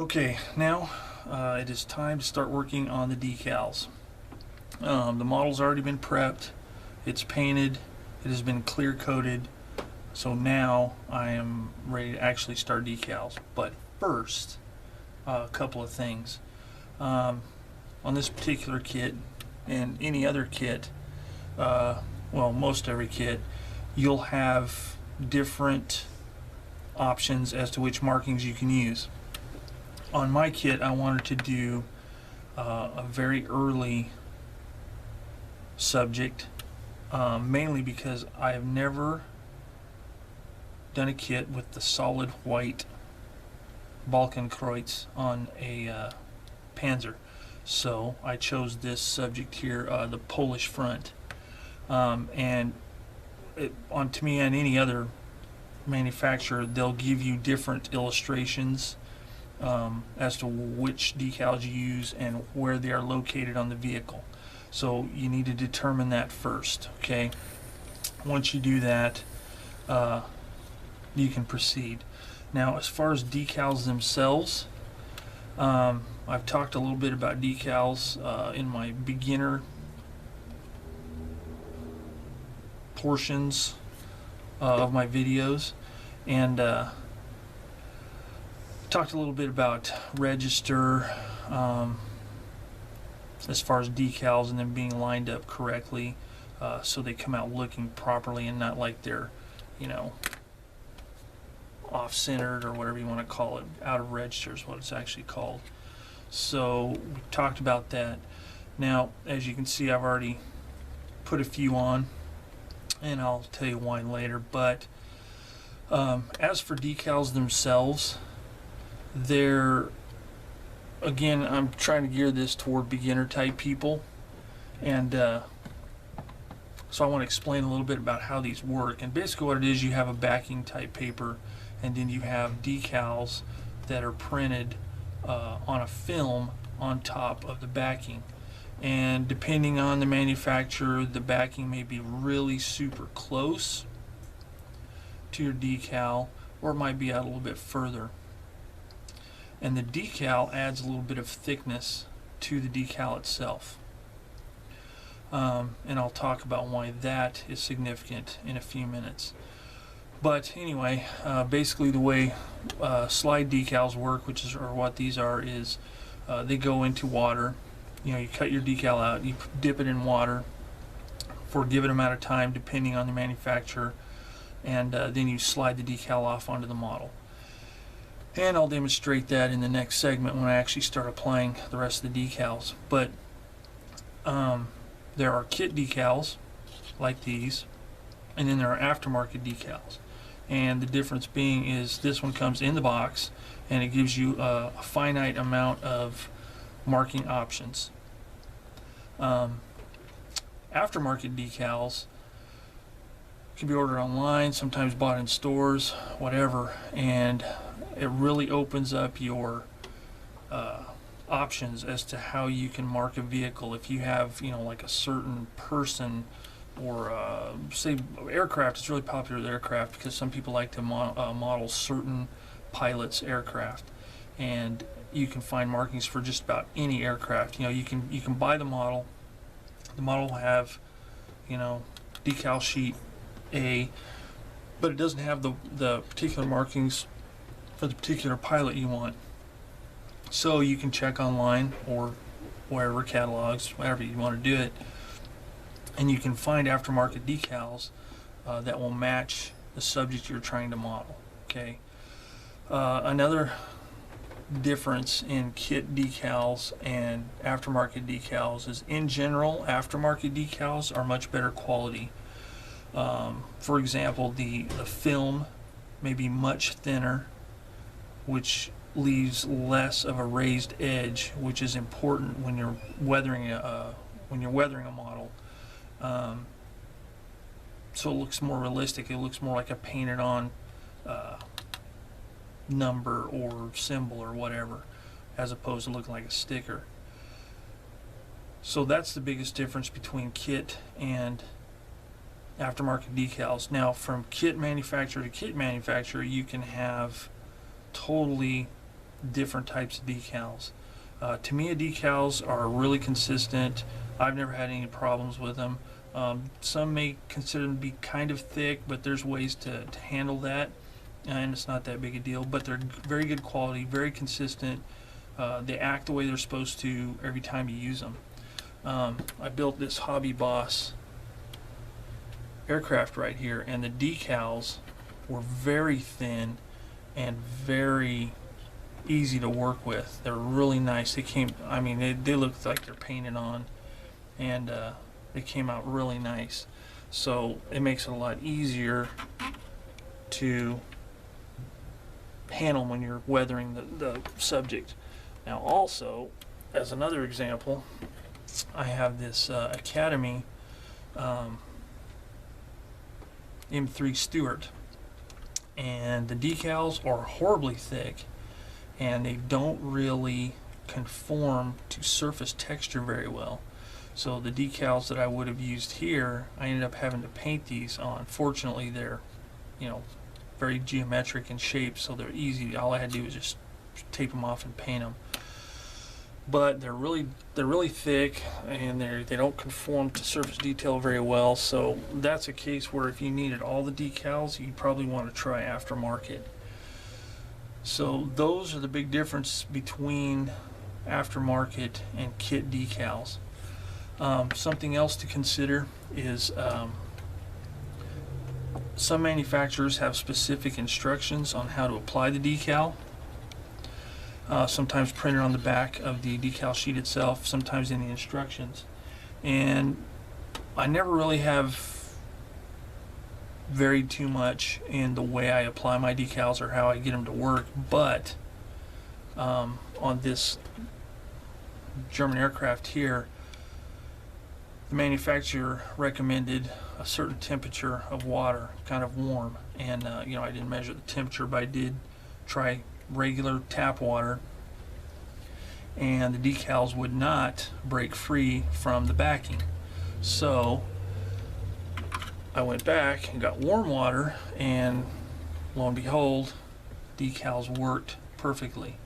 Okay, now it is time to start working on the decals. The model's already been prepped, it's painted, it has been clear coated, so now I am ready to actually start decals. But first, a couple of things. On this particular kit and any other kit, well, most every kit, you'll have different options as to which markings you can use. On my kit, I wanted to do a very early subject, mainly because I have never done a kit with the solid white Balkenkreuz on a Panzer. So I chose this subject here, the Polish front. And to me and any other manufacturer, they'll give you different illustrations as to which decals you use and where they are located on the vehicle. So you need to determine that first, okay? Once you do that, you can proceed. Now, as far as decals themselves, I've talked a little bit about decals in my beginner portions of my videos, and talked a little bit about register as far as decals and them being lined up correctly, so they come out looking properly and not like they're, you know, off-centered or whatever you want to call it. Out of register is what it's actually called. So we talked about that. Now, as you can see, I've already put a few on, and I'll tell you why later. But as for decals themselves, they're, again, I'm trying to gear this toward beginner type people, and so I want to explain a little bit about how these work. And basically what it is, you have a backing type paper, and then you have decals that are printed on a film on top of the backing. And depending on the manufacturer, the backing may be really super close to your decal, or it might be out a little bit further. And the decal adds a little bit of thickness to the decal itself. And I'll talk about why that is significant in a few minutes. But anyway, basically the way slide decals work, or what these are, is they go into water. You know, you cut your decal out, you dip it in water for a given amount of time depending on the manufacturer, and then you slide the decal off onto the model. And I'll demonstrate that in the next segment when I actually start applying the rest of the decals. But there are kit decals like these, and then there are aftermarket decals. And the difference being is this one comes in the box, and it gives you a finite amount of marking options. Aftermarket decals can be ordered online, sometimes bought in stores, whatever, and it really opens up your options as to how you can mark a vehicle. If you have, you know, like a certain person, or say aircraft, it's really popular with aircraft because some people like to model certain pilots' aircraft, and you can find markings for just about any aircraft. You know, you can buy the model. The model will have, you know, decal sheet A, but it doesn't have the particular markings for the particular pilot you want. So you can check online or wherever, catalogs, wherever you want to do it, and you can find aftermarket decals that will match the subject you're trying to model. Okay. Another difference in kit decals and aftermarket decals is, in general, aftermarket decals are much better quality. For example, the film may be much thinner, which leaves less of a raised edge, which is important when you're weathering a model. So it looks more realistic. It looks more like a painted on number or symbol or whatever, as opposed to looking like a sticker. So that's the biggest difference between kit and aftermarket decals. Now, from kit manufacturer to kit manufacturer, you can have totally different types of decals. Tamiya decals are really consistent. I've never had any problems with them. Some may consider them to be kind of thick, but there's ways to handle that, and it's not that big a deal. But they're very good quality, very consistent. They act the way they're supposed to every time you use them. I built this Hobby Boss aircraft right here, and the decals were very thin and very easy to work with. They're really nice. They came, I mean, they look like they're painted on, and they came out really nice. So it makes it a lot easier to handle when you're weathering the subject. Now also, as another example, I have this Academy M3 Stewart, and the decals are horribly thick, and they don't really conform to surface texture very well. So the decals that I would have used here, I ended up having to paint these on. Fortunately, they're, you know, very geometric in shape, so they're easy. All I had to do was just tape them off and paint them. But they're really thick, and they don't conform to surface detail very well. So that's a case where if you needed all the decals, you'd probably want to try aftermarket. So those are the big difference between aftermarket and kit decals. Something else to consider is some manufacturers have specific instructions on how to apply the decal. Sometimes printed on the back of the decal sheet itself, sometimes in the instructions. And I never really have varied too much in the way I apply my decals or how I get them to work, but on this German aircraft here, the manufacturer recommended a certain temperature of water, kind of warm, and you know, I didn't measure the temperature, but I did try regular tap water, and the decals would not break free from the backing. So I went back and got warm water, and lo and behold, decals worked perfectly.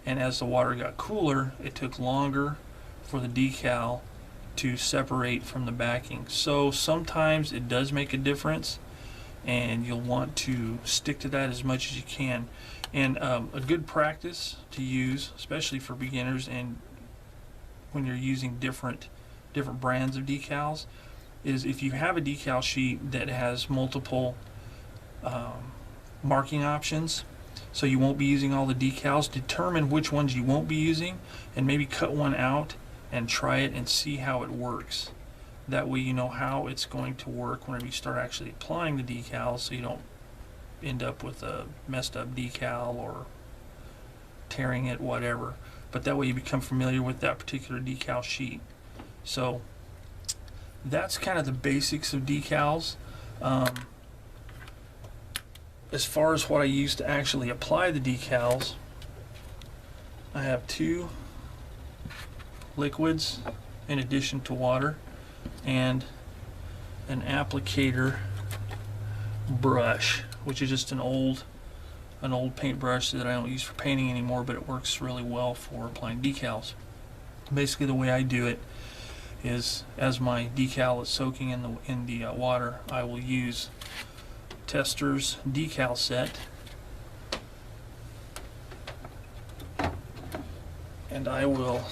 And as the water got cooler, it took longer for the decal to separate from the backing. So sometimes it does make a difference, and you'll want to stick to that as much as you can. And a good practice to use, especially for beginners and when you're using different brands of decals, is if you have a decal sheet that has multiple marking options, so you won't be using all the decals, determine which ones you won't be using and maybe cut one out and try it and see how it works. That way you know how it's going to work whenever you start actually applying the decals, so you don't end up with a messed up decal or tearing it, whatever. But that way you become familiar with that particular decal sheet. So that's kind of the basics of decals. As far as what I use to actually apply the decals, I have two liquids in addition to water, and an applicator brush, which is just an old paintbrush that I don't use for painting anymore, but it works really well for applying decals. Basically, the way I do it is, as my decal is soaking in the water, I will use Tester's decal set, and I will,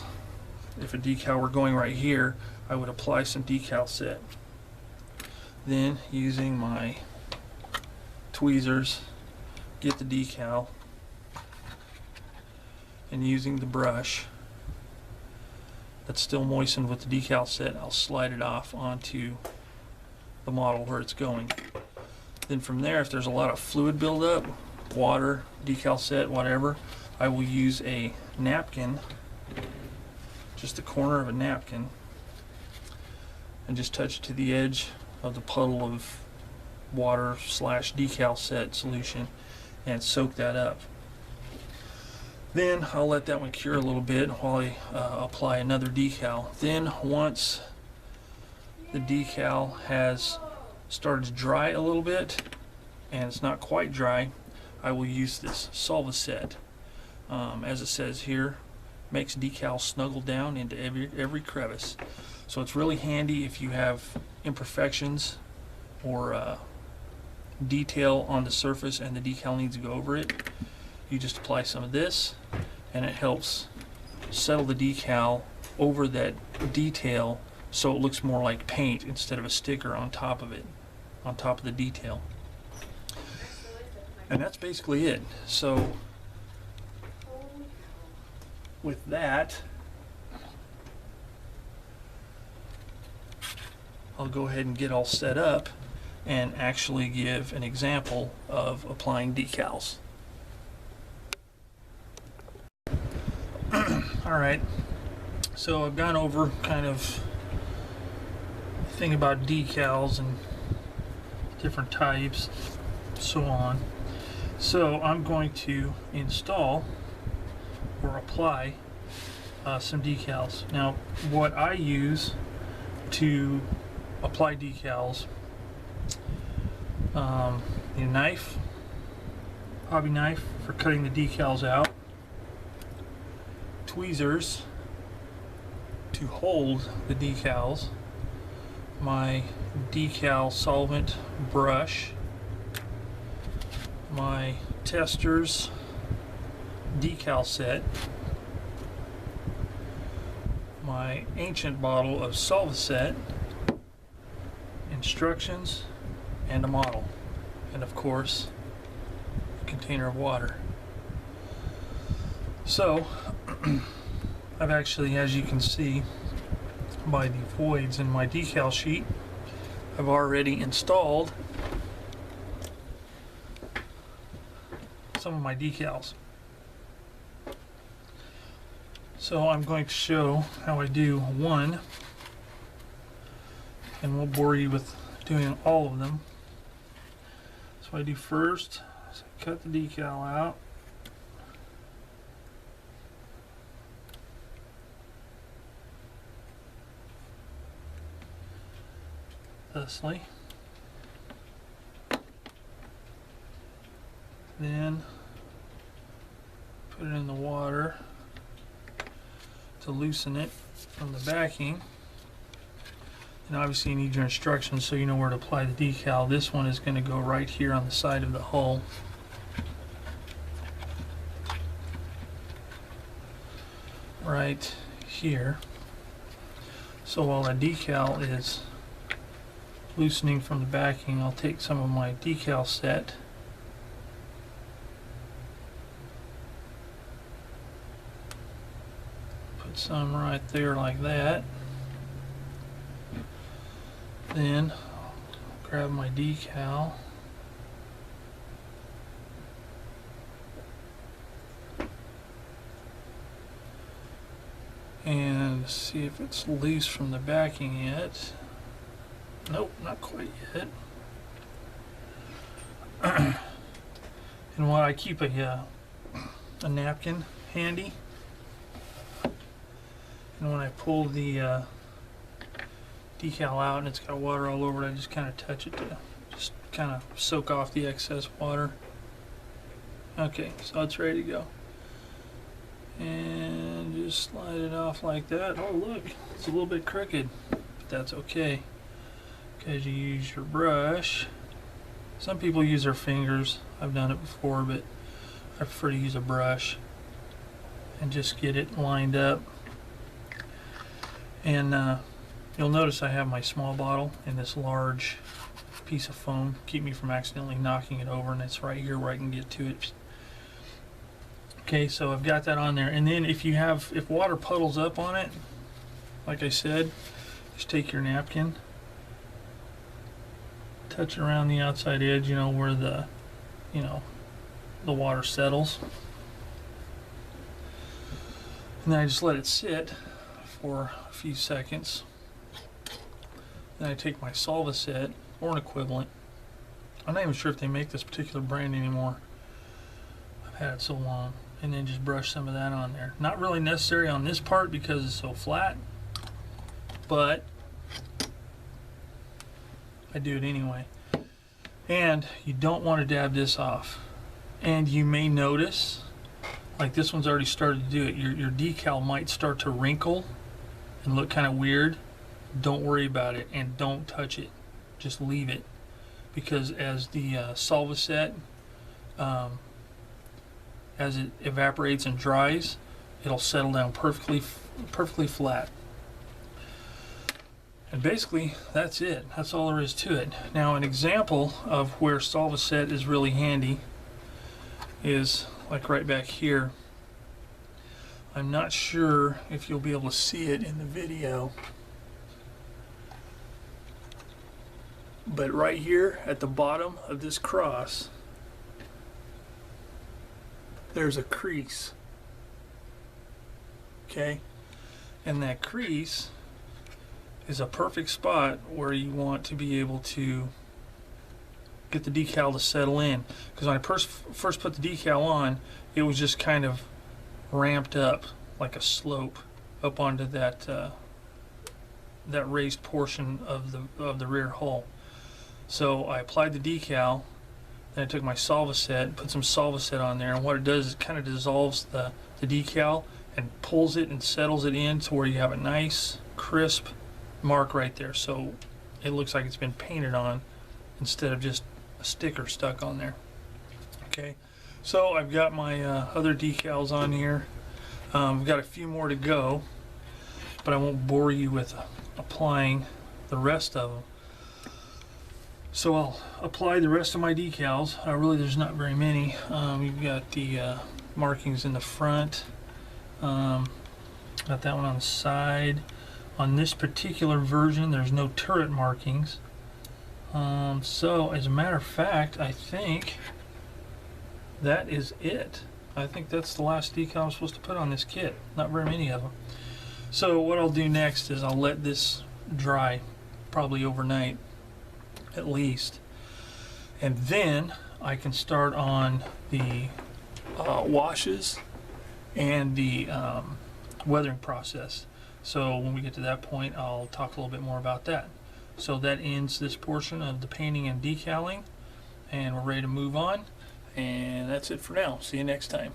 if a decal were going right here, I would apply some decal set. Then, using my tweezers, get the decal, and using the brush that's still moistened with the decal set, I'll slide it off onto the model where it's going. Then from there, if there's a lot of fluid buildup, water, decal set, whatever, I will use a napkin, just the corner of a napkin, and just touch it to the edge of the puddle of water / decal set solution and soak that up. Then I'll let that one cure a little bit while I apply another decal. Then once the decal has started to dry a little bit and it's not quite dry, I will use this Solvaset. as it says here, makes decals snuggle down into every crevice. So it's really handy if you have imperfections or detail on the surface and the decal needs to go over it. You just apply some of this and it helps settle the decal over that detail so it looks more like paint instead of a sticker on top of it, on top of the detail. And that's basically it. So with that, I'll go ahead and get all set up and actually give an example of applying decals. Alright, so I've gone over kind of the thing about decals and different types, so on. So I'm going to install or apply some decals. Now, what I use to apply decals, a knife, hobby knife for cutting the decals out, tweezers to hold the decals, my decal solvent brush, my tester's decal set, my ancient bottle of Solvacet, instructions, and a model, and of course a container of water. So I've actually, as you can see by the voids in my decal sheet, I've already installed some of my decals. So I'm going to show how I do one, and we'll bore you with doing all of them. So what I do first is I cut the decal out. Thusly. Then put it in the water to loosen it from the backing. And obviously you need your instructions so you know where to apply the decal. This one is going to go right here on the side of the hull. Right here. So while the decal is loosening from the backing, I'll take some of my decal set some right there like that. Then I'll grab my decal and see if it's loose from the backing yet. Nope, not quite yet. And while I keep a napkin handy, and when I pull the decal out and it's got water all over it, I just kind of touch it to just kind of soak off the excess water. Okay, so it's ready to go. And just slide it off like that. Oh look, it's a little bit crooked, but that's okay, because you use your brush. Some people use their fingers. I've done it before, but I prefer to use a brush and just get it lined up. And you'll notice I have my small bottle in this large piece of foam, keep me from accidentally knocking it over, and it's right here where I can get to it. Okay, so I've got that on there, and then if water puddles up on it, like I said, just take your napkin, touch it around the outside edge, you know, where the water settles, and then I just let it sit for a few seconds. Then I take my Solvacet or an equivalent. I'm not even sure if they make this particular brand anymore. I've had it so long. And then just brush some of that on there. Not really necessary on this part because it's so flat, but I do it anyway. And you don't want to dab this off. And you may notice like this one's already started to do it. Your decal might start to wrinkle and look kind of weird. Don't worry about it and don't touch it. Just leave it, because as the Solvaset, as it evaporates and dries, it'll settle down perfectly flat. And basically, that's it. That's all there is to it. Now, an example of where Solvaset is really handy is like right back here. I'm not sure if you'll be able to see it in the video, but right here at the bottom of this cross, there's a crease. Okay? And that crease is a perfect spot where you want to be able to get the decal to settle in. Because when I first put the decal on, it was just kind of ramped up like a slope up onto that that raised portion of the rear hull. So I applied the decal, then I took my Solvaset, put some Solvaset on there, and what it does is it kind of dissolves the decal and pulls it and settles it in to where you have a nice crisp mark right there, so it looks like it's been painted on instead of just a sticker stuck on there. Okay, so I've got my other decals on here. We've got a few more to go, but I won't bore you with applying the rest of them. So I'll apply the rest of my decals. Really, there's not very many. You've got the markings in the front. Got that one on the side. On this particular version, there's no turret markings. So as a matter of fact, I think that is it. I think that's the last decal I'm supposed to put on this kit. Not very many of them. So what I'll do next is I'll let this dry, probably overnight at least, and then I can start on the washes and the weathering process. So when we get to that point, I'll talk a little bit more about that. So that ends this portion of the painting and decaling, and we're ready to move on. And that's it for now. See you next time.